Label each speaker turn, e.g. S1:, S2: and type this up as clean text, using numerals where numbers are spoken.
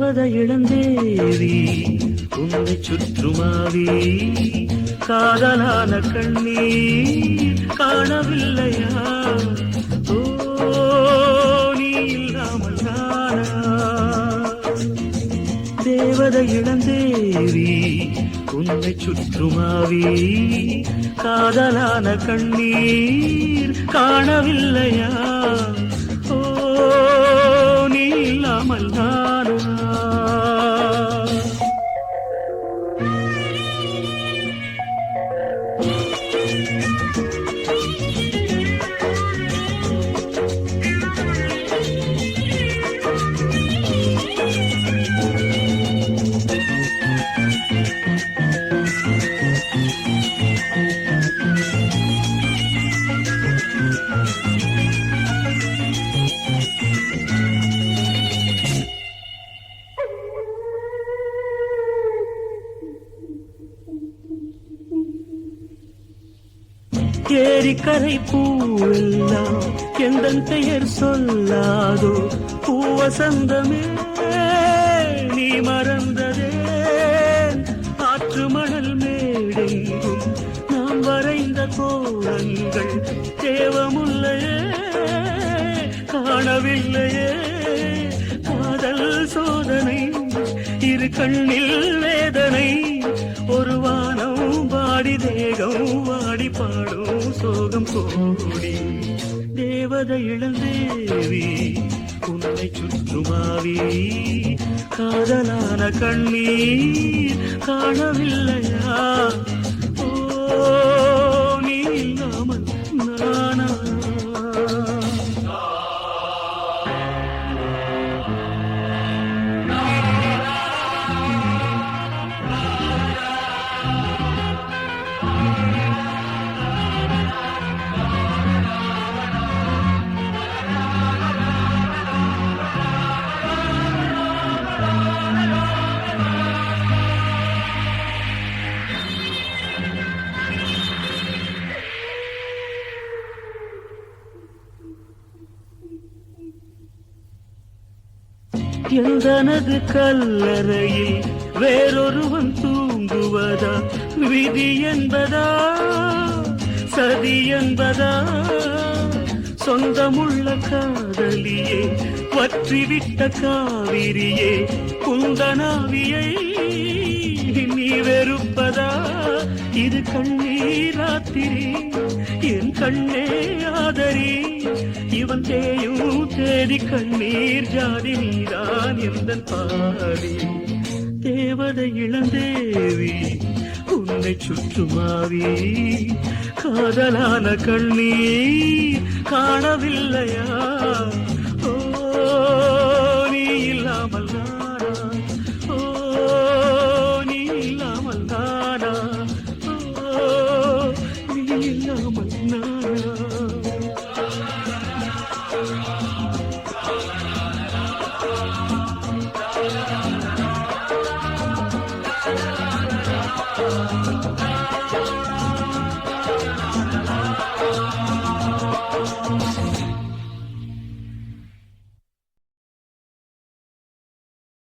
S1: தேவதை இளந்தேவி உன்னை சுற்றுமாவி காதலான கண்ணீர் காணவில்லையா? ஓ நீ இல்லாமல் நானா? தேவதை இளந்தேவி உன்னை சுற்றுமாவி காதலான கண்ணீர் காணவில்லையா? ஓ நீ இல்லாமல் நானா? ஏரிக்கரை பூவெல்லாம் எந்தன் பெயர் சொல்லாதோ? பூவசந்தமே நீ மறந்ததே? ஆற்று மணல் மேடெங்கும் நாம் வரைந்த கோலங்கள் தேவமுல்லையே காணவில்லையே? காதல் சோதனை இரு கண்ணில் வேதனை ஒரு வானம் வாடி தேகம் வாடி பாடும் சோகம் கோடி. தேவதை இளந்தேவி உன்னை சுற்றுமாவி காதலான கண்ணீர் காணவில்லையா? ஓ நீ இல்லாமல் நானா? எந்தனது கல்லறையில் வேறொருவன் தூங்குவதா? விதி என்பதா சதி என்பதா? சொந்தமுள்ள காதலியே வற்றிவிட்ட காவிரியே குந்தனாவியை நீ வெறுப்பதா? இது கண்ணீராத்திரி என் கண்ணே ஆதரி. இவன் தேயும் தேடி கண்ணீர் ஜாதி நீதான் எந்தன் பாடி. தேவதை இளந்தேவி உன்னை சுற்றுமாவி காதலான கண்ணீர் காணவில்லையா? ஓ நீ இல்லாமல் நானா? ஓ நீ இல்லாமல் நானா? ஓ நீ இல்லாமல் நானா?